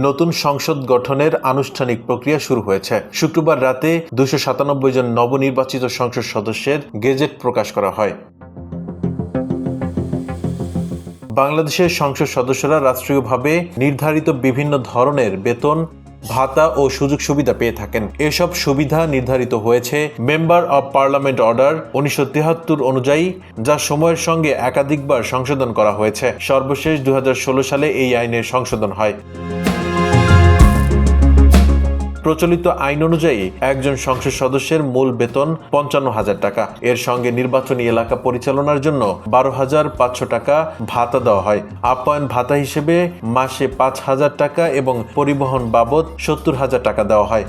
নতুন সংসদ গঠনের আনুষ্ঠানিক প্রক্রিয়া শুরু হয়েছে। শুক্রবার রাতে 297 জন নবনির্বাচিত সংসদ সদস্যের গেজেট প্রকাশ করা হয়। বাংলাদেশের সংসদ সদস্যরা রাষ্ট্রীয়ভাবে নির্ধারিত বিভিন্ন ধরনের বেতন, ভাতা ও সুযোগ সুবিধা পেয়ে থাকেন। এসব সুবিধা নির্ধারিত হয়েছে মেম্বার অব পার্লামেন্ট অর্ডার 1973 অনুযায়ী, যা সময়ের সঙ্গে একাধিকবার সংশোধন করা হয়েছে। সর্বশেষ 2016 সালে এই আইনের সংশোধন হয়। প্রচলিত আইন অনুযায়ী একজন সংসদ সদস্যের মূল বেতন 55,000 টাকা। এর সঙ্গে নির্বাচনী এলাকা পরিচালনার জন্য 12,500 টাকা ভাতা দেওয়া হয়। আপ্যায়ন ভাতা হিসেবে মাসে 5,000 টাকা এবং পরিবহন বাবদ 70,000 টাকা দেওয়া হয়।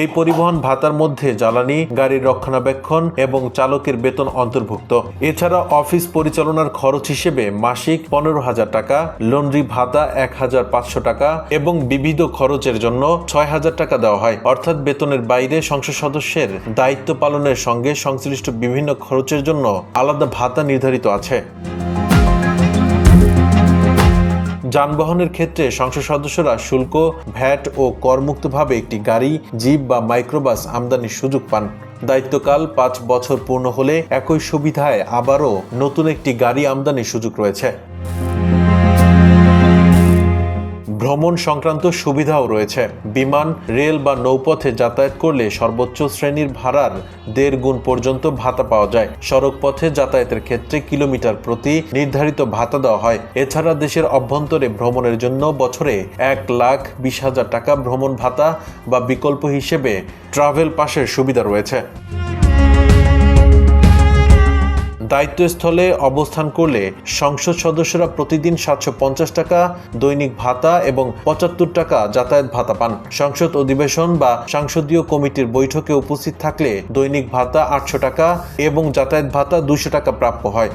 এই পরিবহন ভাতার মধ্যে জ্বালানি, গাড়ির রক্ষণাবেক্ষণ এবং চালকের বেতন অন্তর্ভুক্ত। এছাড়া অফিস পরিচালনার খরচ হিসেবে মাসিক 15,000 টাকা, লন্ড্রি ভাতা 1,500 টাকা এবং বিবিধ খরচের জন্য 6,000 টাকা দেওয়া হয়। অর্থাৎ বেতনের বাইরে সংসদ সদস্যের দায়িত্ব পালনের সঙ্গে সংশ্লিষ্ট বিভিন্ন খরচের জন্য আলাদা ভাতা নির্ধারিত আছে। যানবাহনের ক্ষেত্রে সংসদ সদস্যরা শুল্ক, ভ্যাট ও করমুক্তভাবে একটি গাড়ি, জিপ বা মাইক্রোবাস আমদানির সুযোগ পান। দায়িত্বকাল 5 বছর পূর্ণ হলে একই সুবিধায় আবারও নতুন একটি গাড়ি আমদানির সুযোগ রয়েছে। ভ্রমণ সংক্রান্ত সুবিধাও রয়েছে। বিমান, রেল বা নৌপথে যাতায়াত করলে সর্বোচ্চ শ্রেণীর ভাড়ার 1.5 গুণ পর্যন্ত ভাতা পাওয়া যায়। সড়ক পথে যাতায়াতের ক্ষেত্রে কিলোমিটার প্রতি নির্ধারিত ভাতা দেওয়া হয়। এছাড়া দেশের অভ্যন্তরে ভ্রমণের জন্য বছরে 1,20,000 টাকা ভ্রমণ ভাতা বা বিকল্প হিসেবে ট্রাভেল পাসের সুবিধা রয়েছে। দায়িত্বস্থলে অবস্থান করলে সংসদ সদস্যরা প্রতিদিন 750 টাকা দৈনিক ভাতা এবং 75 টাকা যাতায়াত ভাতা পান। সংসদ অধিবেশন বা সংসদীয় কমিটির বৈঠকে উপস্থিত থাকলে দৈনিক ভাতা 800 টাকা এবং যাতায়াত ভাতা 200 টাকা প্রাপ্য হয়।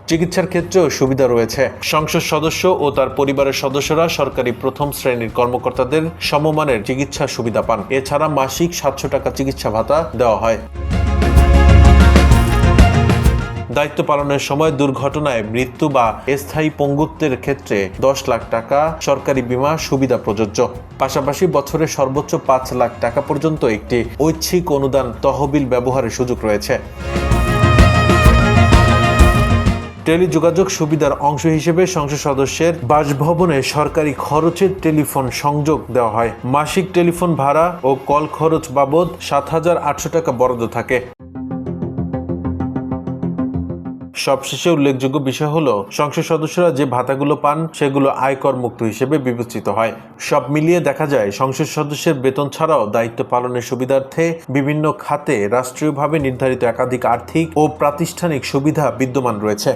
চিকিৎসার ক্ষেত্রেও সুবিধা রয়েছে। সংসদ সদস্য ও তার পরিবারের সদস্যরা সরকারি প্রথম শ্রেণীর কর্মকর্তাদের সমমানের চিকিৎসা সুবিধা পান। এছাড়া মাসিক 700 টাকা চিকিৎসা ভাতা দেওয়া হয়। দায়িত্ব পালনের সময় দুর্ঘটনায় মৃত্যু বা স্থায়ী পঙ্গুত্বের ক্ষেত্রে 10 লাখ টাকা সরকারি বীমা সুবিধা প্রযোজ্য। পাশাপাশি বছরে সর্বোচ্চ 5 লাখ টাকা পর্যন্ত একটি ঐচ্ছিক অনুদান তহবিল ব্যবহারের সুযোগ রয়েছে। টেলিযোগাযোগ সুবিধার অংশ হিসেবে সংসদ সদস্যের বাসভবনে সরকারি খরচের টেলিফোন সংযোগ দেওয়া হয়। মাসিক টেলিফোন ভাড়া ও কল খরচ বাবদ 7,800 টাকা বরাদ্দ থাকে। সবশেষে উল্লেখযোগ্য বিষয় হলো, সংসদ সদস্যরা যে ভাতাগুলো পান সেগুলো আয়কর মুক্ত হিসেবে বিবেচিত হয়। সব মিলিয়ে দেখা যায় সংসদ সদস্যের বেতন ছাড়াও দায়িত্ব পালনের সুবিধার্থে বিভিন্ন খাতে রাষ্ট্রীয়ভাবে নির্ধারিত একাধিক আর্থিক ও প্রাতিষ্ঠানিক সুবিধা বিদ্যমান রয়েছে।